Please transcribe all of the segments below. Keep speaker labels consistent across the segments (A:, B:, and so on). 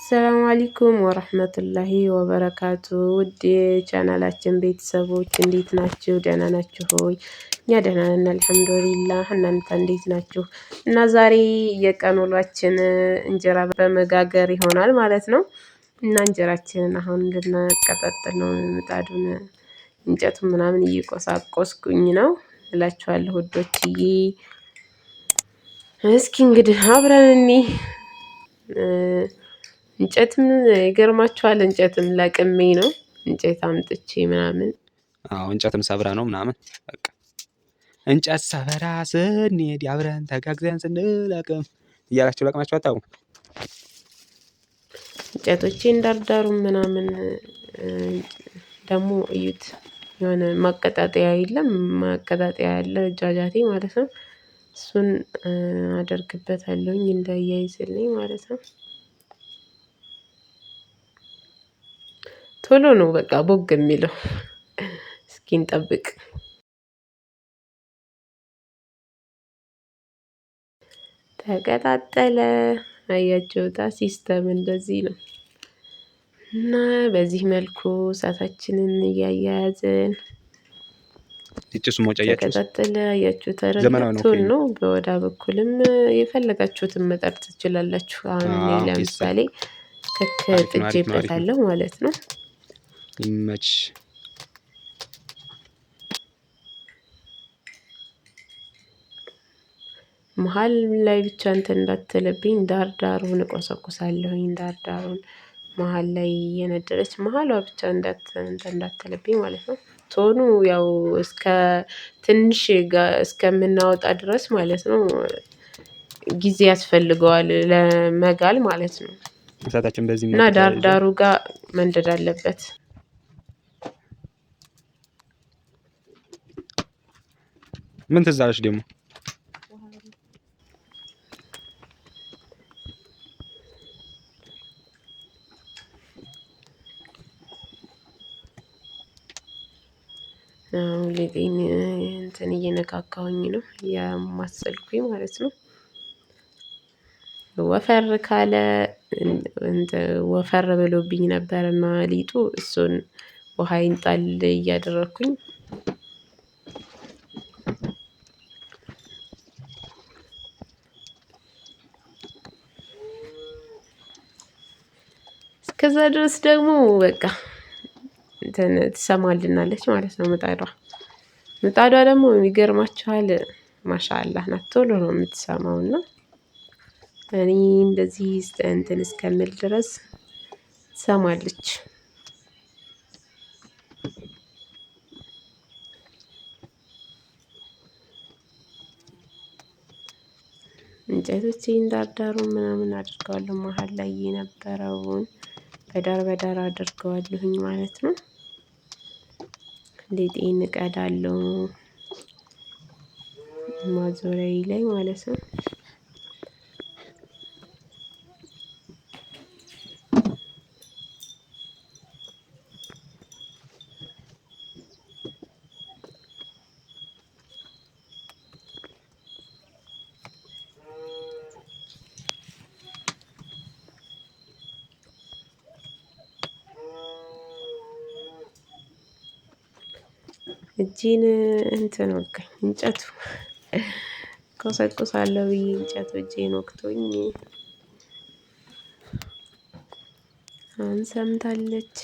A: ሰላም አለይኩም ወራህመቱላሂ ወበረካቱ ውድ የቻናላችን ቤተሰቦች እንዴት ናችሁ? ደህና ናችሁ ሆይ? እኛ ደህና ነን አልሐምዱሊላህ። እናንተ እንዴት ናችሁ? እና ዛሬ የቀን ውሏችን እንጀራ በመጋገር ይሆናል ማለት ነው። እና እንጀራችንን አሁን ልናቀጣጥል ነው። ምጣዱን እንጨቱን ምናምን እየቆሳቆስኩኝ ነው እላችኋለሁ ውዶችዬ። እስኪ እንግዲህ አብረን እንይ። እንጨትም ይገርማችኋል እንጨትም ለቅሜ ነው እንጨት አምጥቼ ምናምን።
B: አዎ እንጨትም ሰብራ ነው ምናምን በቃ እንጨት ሰበራ ስንሄድ አብረን ተጋግዘን ስንለቅም እያላችሁ ለቅማችሁ አታውቁም?
A: እንጨቶቼን ዳርዳሩ ምናምን ደግሞ እዩት። የሆነ ማቀጣጠያ የለም ማቀጣጠያ ያለ ጃጃቴ ማለት ነው። እሱን አደርግበታለሁኝ እንዳያይዝልኝ ማለት ነው። ቶሎ ነው በቃ ቦግ የሚለው። እስኪ እንጠብቅ። ተቀጣጠለ። አያችሁታ ሲስተም እንደዚህ ነው። እና በዚህ መልኩ እሳታችንን እያያያዝን
B: ጭሱ መውጫ እያችሁ
A: ተቀጣጠለ። አያችሁት አይደል? ነው በወዳ በኩልም የፈለጋችሁትን መጠር ትችላላችሁ። አሁን እኔ ለምሳሌ ክክ ጥጄበታለሁ ማለት ነው።
B: ይመች።
A: መሃል ላይ ብቻ እንትን እንዳትልብኝ ዳር ዳሩን እቆሰቁሳለሁኝ። ዳር ዳሩን መሃል ላይ የነደረች መሃሏ ብቻ እንዳትልብኝ ማለት ነው። ቶኑ ያው እስከ ትንሽ እስከምናወጣ ድረስ ማለት ነው ጊዜ ያስፈልገዋል ለመጋል ማለት ነው።
B: እሳታችን በዚህ
A: እና ዳር ዳሩ ጋር መንደድ አለበት።
B: ምን ትዝ አለሽ ደግሞ?
A: ሊጤን እንትን እየነካካሁኝ ነው ያማሰልኩኝ ማለት ነው። ወፈር ካለ ወፈር ብሎብኝ ነበርና ሊጡ እሱን ውሃዬን ጣል እያደረኩኝ እስከዛ ድረስ ደግሞ በቃ እንትን ትሰማልናለች ማለት ነው ምጣዷ። ምጣዷ ደግሞ ይገርማችኋል ማሻአላህ ናት። ቶሎ ነው የምትሰማው እና እኔ እንደዚህ እንትን እስከምል ድረስ ትሰማለች። እንጨቶቼን ዳርዳሩን ምናምን አድርገዋለሁ መሃል ላይ የነበረውን በዳር በዳር አድርገዋለሁኝ ማለት ነው። ሊጤን እቀዳለሁ ማዞሪያዬ ላይ ማለት ነው። እጄን እንትን ወጋኝ እንጨቱ ቆሰቁሳለሁ ብዬ እንጨቱ እጄን ወግቶኝ አሁን ሰምታለች።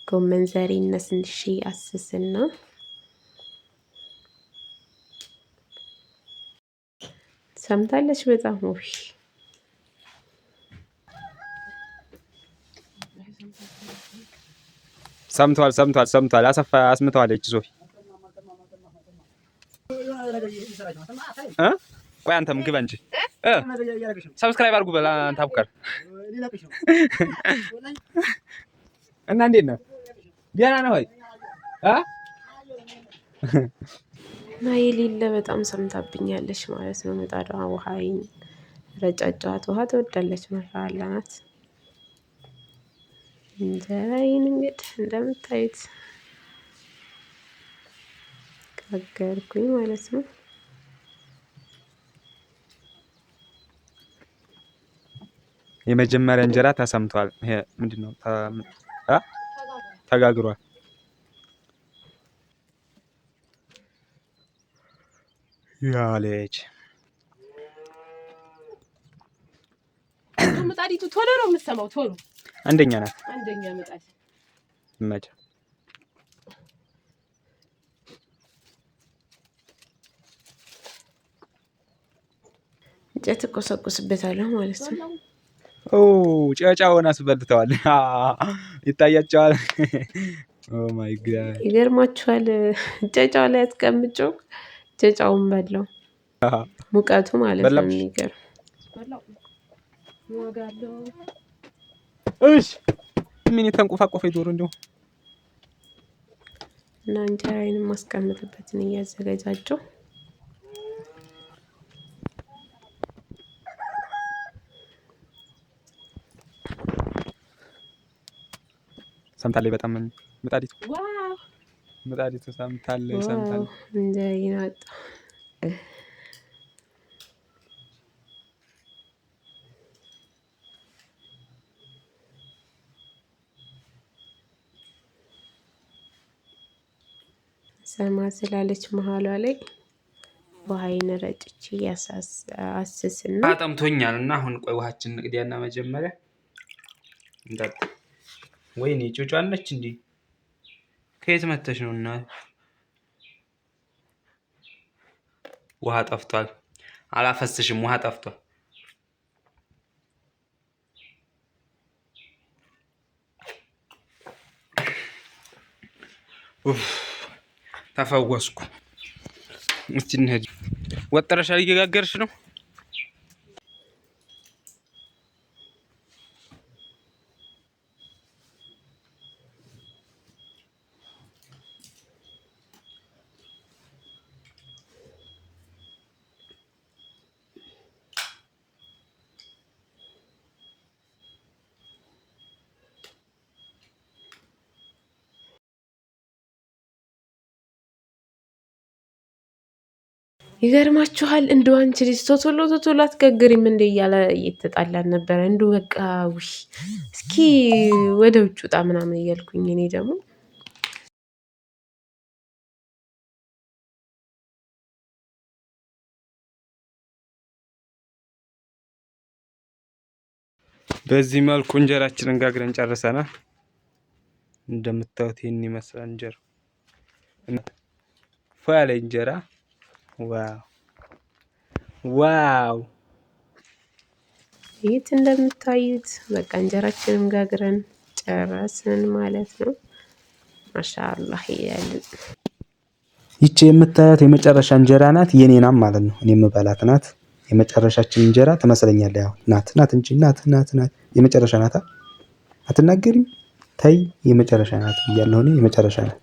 A: ጎመን ዘሬን ነስንሼ አስስና ሰምታለች በጣም ውይ
B: ሰምቷል። አሰፋ አስምተዋለች ሶፊ። ቆይ አንተም ግባ እንጂ ሰብስክራይብ አድርጉ በላ አንተ አቡከር እና እንዴት ነህ? ደህና ነህ ወይ?
A: እና የሌለ በጣም ሰምታብኛለች ማለት ነው። ምጣዷ ውሃዬን ረጫጫት ውሃ ትወዳለች ማሻአላ ናት። እንጀራዬን እንግዲህ እንደምታዩት ጋገርኩኝ ማለት ነው።
B: የመጀመሪያ እንጀራ ተሰምቷል። ይሄ ምንድነው? ተጋግሯል። ያለች
A: ምጣዲቱ ቶሎ ነው የምትሰማው። ቶሎ
B: አንደኛ ናት።
A: አንደኛ ምጣድ
B: መቼ
A: እንጨት እቆሰቁስበታለሁ ማለት ነው።
B: ኦ ጨጫውን አስበልተዋል። ይታያቸዋል። ኦ ማይ ጋድ
A: ይገርማችኋል። ጨጫው ላይ አስቀምጬው ጨጫውን በላው። ሙቀቱ ማለት ነው። የሚገርም
B: እሺ ምን የተንቆፋቆፈ ዶሮ እንደው
A: እና እንጀራዬን ማስቀምጥበትን እያዘጋጃቸው
B: ሰምታለች። በጣም ምጣዲቱ ምጣዲቱ ሰምታለች።
A: እንጀራዬን አጣ። ሰማ ስላለች መሀሏ ላይ ውሃዬን ረጭቼ አስስና
B: አጠምቶኛል እና አሁን ቆይ ውሃችን እንቅዲያና መጀመሪያ እንጠጣ። ወይኔ ጮጫ ነች እንዴ? ከየት መተሽ ነው? እና ውሃ ጠፍቷል። አላፈስሽም። ውሃ ጠፍቷል። ተፈወስኩ። እስቲ እንሂድ። ወጥረሻል? እየጋገርሽ ነው?
A: ይገርማችኋል። እንደው አንቺ ልጅ ቶቶሎ አትጋግሪም እንደ እያለ እየተጣላን ነበረ። እንደው በቃ ውይ እስኪ ወደ ውጭ ውጣ ምናምን እያልኩኝ እኔ ደግሞ
B: በዚህ መልኩ እንጀራችንን ጋግረን ጨርሰናል። እንደምታዩት ይሄን ይመስላል እንጀራ ፏ ያለ እንጀራ። ዋው ዋው!
A: ይሄት እንደምታዩት በቃ እንጀራችንን ጋግረን ጨረስን ማለት ነው። ማሻአላህ ይያልን።
B: ይቺ የምታዩት የመጨረሻ እንጀራ ናት። የኔ ናት ማለት ነው። እኔ የምበላት ናት። የመጨረሻችን እንጀራ ትመስለኛለህ። ያው ናት እንጂ ናት የመጨረሻ ናት። አትናገሪም? ተይ የመጨረሻ ናት ብያለሁ። እኔ የመጨረሻ ናት።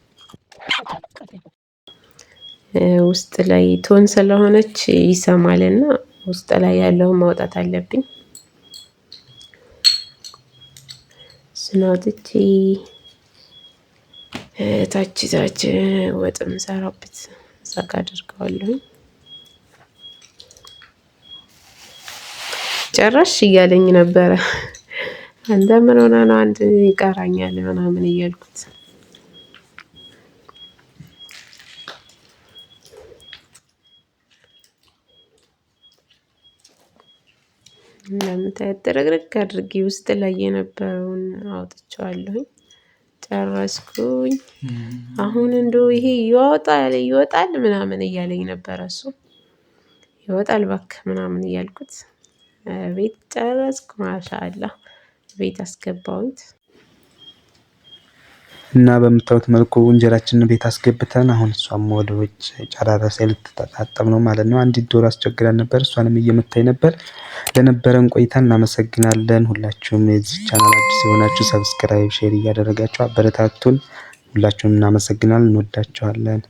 A: ውስጥ ላይ ቶን ስለሆነች ይሰማልና ውስጥ ላይ ያለውን ማውጣት አለብኝ። ስናውጥቼ ታች ወጥ የምሰራበት እዛ ጋ አድርገዋለሁ። ጨራሽ እያለኝ ነበረ። አንተ ምን ሆነ ነው አንድ ይቀራኛል ምናምን እያልኩት እንደምታዩት ጥርግርግ አድርጌ ውስጥ ላይ የነበረውን አውጥቼዋለሁኝ። ጨረስኩኝ። አሁን እንደው ይሄ ይወጣል ምናምን እያለኝ ነበረ። እሱ ይወጣል እባክህ ምናምን እያልኩት ቤት ጨረስኩ። ማሻአላህ ቤት አስገባሁት
B: እና በምታዩት መልኩ እንጀራችንን ቤት አስገብተን አሁን እሷም ወደ ውጭ ጨራረሰ ልትታጠብ ነው ማለት ነው። አንዲት ዶሮ አስቸግረን ነበር። እሷንም እየመታኝ ነበር። ለነበረን ቆይታ እናመሰግናለን። ሁላችሁም የዚህ ቻናል አዲስ የሆናችሁ ሰብስክራይብ፣ ሼር እያደረጋችሁ አበረታቱን። ሁላችሁም እናመሰግናለን። እንወዳችኋለን።